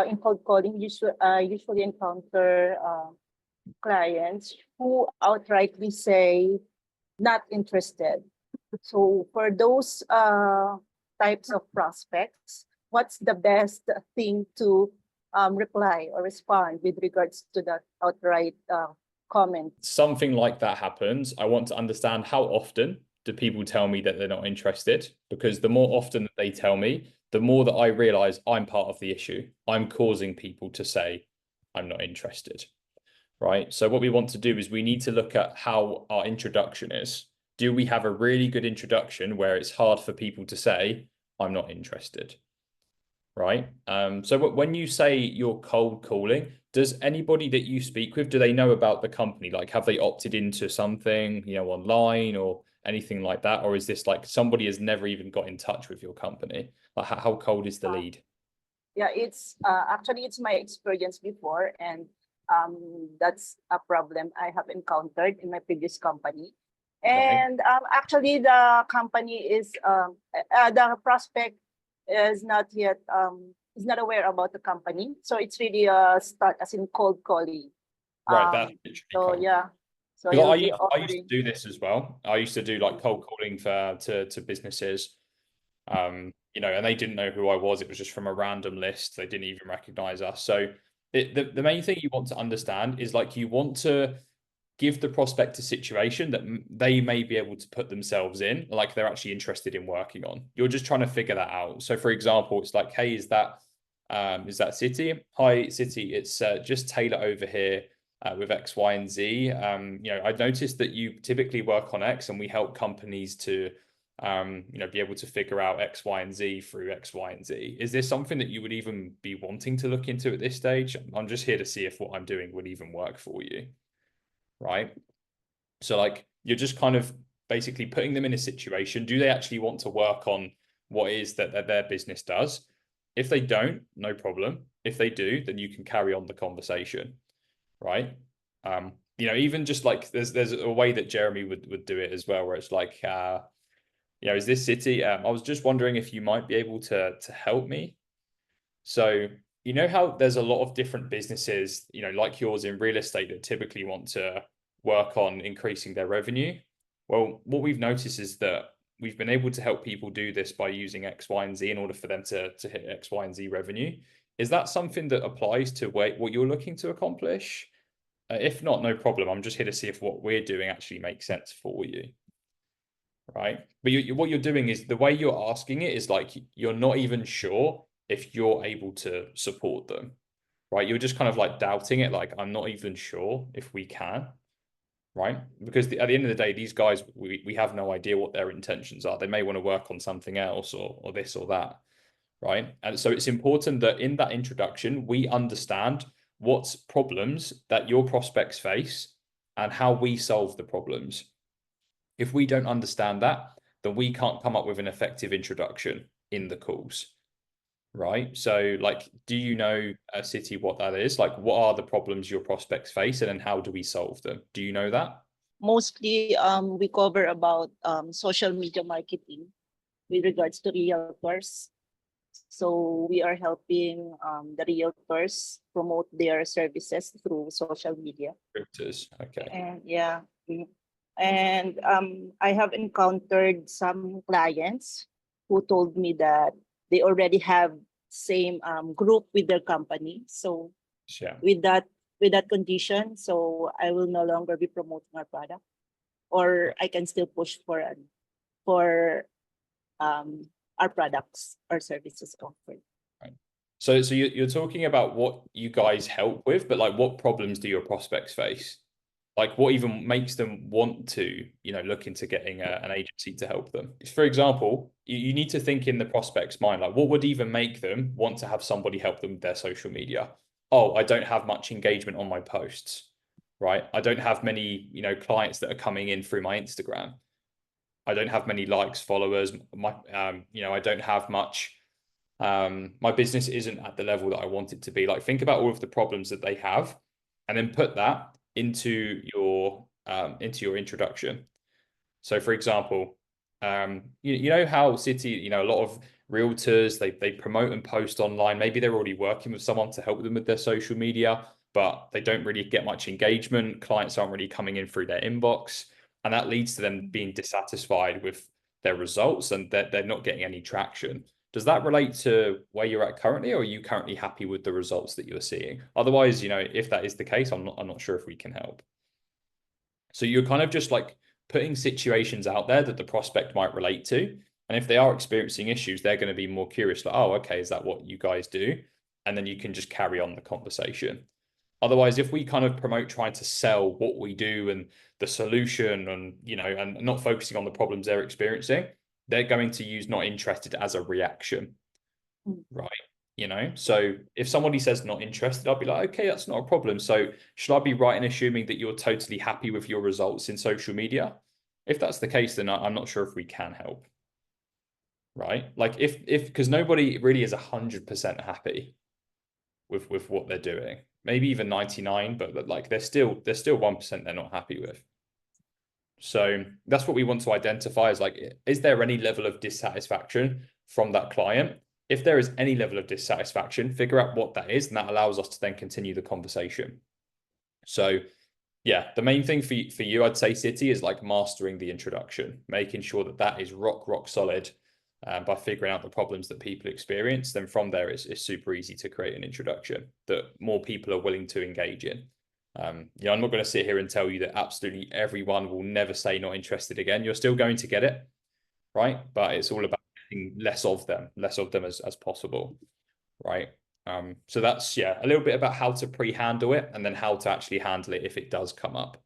in cold calling, usually encounter clients who outrightly say not interested. So for those types of prospects, what's the best thing to reply or respond with regards to that outright comment? Something like that happens. I want to understand how often do people tell me that they're not interested? Because the more often that they tell me, the more that I realize I'm part of the issue. I'm causing people to say, I'm not interested, right? So what we want to do is we need to look at how our introduction is. Do we have a really good introduction where it's hard for people to say, I'm not interested, right? So when you say you're cold calling, does anybody that you speak with, do they know about the company? Like, have they opted into something, online or anything like that? Or is this like somebody has never even got in touch with your company? Like, how cold is the lead? Yeah, it's actually it's my experience before, and that's a problem I have encountered in my previous company. Right. And actually, the company the prospect is not yet is not aware about the company, so it's really a start as in cold calling. Right, that's literally So cold. yeah, so Because you'll be I used to offering. do this as well. I used to do like cold calling to businesses, and they didn't know who I was. It was just from a random list. They didn't even recognize us. So the main thing you want to understand is like you want to give the prospect a situation that they may be able to put themselves in, like they're actually interested in working on. You're just trying to figure that out. So for example, it's like, hey, is that City? Hi, City. It's just Taylor over here with X, Y, and Z. I noticed that you typically work on X, and we help companies to, be able to figure out X, Y, and Z through X, Y, and Z. Is this something that you would even be wanting to look into at this stage? I'm just here to see if what I'm doing would even work for you, right? So like you're just kind of basically putting them in a situation. Do they actually want to work on what it is that their business does? If they don't, no problem. If they do, then you can carry on the conversation, right? Even just like there's a way that Jeremy would do it as well, where it's like, is this City? I was just wondering if you might be able to help me. So you know how there's a lot of different businesses, like yours in real estate that typically want to work on increasing their revenue. Well, what we've noticed is that we've been able to help people do this by using X, Y, and Z in order for them to hit X, Y, and Z revenue. Is that something that applies to what you're looking to accomplish? If not, no problem. I'm just here to see if what we're doing actually makes sense for you, right? But what you're doing is the way you're asking it is like you're not even sure if you're able to support them, right? You're just kind of like doubting it, like I'm not even sure if we can, right? Because at the end of the day, these guys, we have no idea what their intentions are. They may want to work on something else or this or that, right? And so it's important that in that introduction, we understand what's problems that your prospects face and how we solve the problems. If we don't understand that, then we can't come up with an effective introduction in the calls, right? So, like, do you know a City what that is? Like, what are the problems your prospects face, and then how do we solve them? Do you know that? Mostly, we cover about social media marketing with regards to realtors. So we are helping the realtors promote their services through social media. Recruiters. Okay. And yeah, and I have encountered some clients who told me that they already have same group with their company. So Yeah. with that condition, so I will no longer be promoting our product, or I can still push for our products or services offered. Right. So you're talking about what you guys help with, but like what problems do your prospects face? Like what even makes them want to, look into getting an agency to help them? For example, you need to think in the prospect's mind, like what would even make them want to have somebody help them with their social media? Oh, I don't have much engagement on my posts, right? I don't have many, clients that are coming in through my Instagram. I don't have many likes, followers. I don't have much. My business isn't at the level that I want it to be. Like, think about all of the problems that they have, and then put that into your introduction. So, for example, You know how City, you know, a lot of realtors, they promote and post online. Maybe they're already working with someone to help them with their social media, but they don't really get much engagement. Clients aren't really coming in through their inbox, and that leads to them being dissatisfied with their results, and they're not getting any traction. Does that relate to where you're at currently, or are you currently happy with the results that you're seeing? Otherwise, you know, if that is the case, I'm not sure if we can help. So you're kind of just like putting situations out there that the prospect might relate to. And if they are experiencing issues, they're going to be more curious, like, oh, okay, is that what you guys do? And then you can just carry on the conversation. Otherwise, if we kind of promote trying to sell what we do and the solution and, you know, and not focusing on the problems they're experiencing, they're going to use not interested as a reaction, right? You know, so if somebody says not interested, I'll be like, okay, that's not a problem. So should I be right in assuming that you're totally happy with your results in social media? If that's the case, then I'm not sure if we can help, right? Like if because nobody really is 100% happy with what they're doing, maybe even 99, but like there's still 1% they're not happy with. So that's what we want to identify is like, is there any level of dissatisfaction from that client? If there is any level of dissatisfaction, figure out what that is, and that allows us to then continue the conversation. So yeah, the main thing for you, I'd say, City, is like mastering the introduction, making sure that that is rock solid by figuring out the problems that people experience. Then from there, it's super easy to create an introduction that more people are willing to engage in. You know, I'm not going to sit here and tell you that absolutely everyone will never say not interested again. You're still going to get it, right? But it's all about getting less of them as possible, right? So that's, yeah, a little bit about how to pre-handle it and then how to actually handle it if it does come up.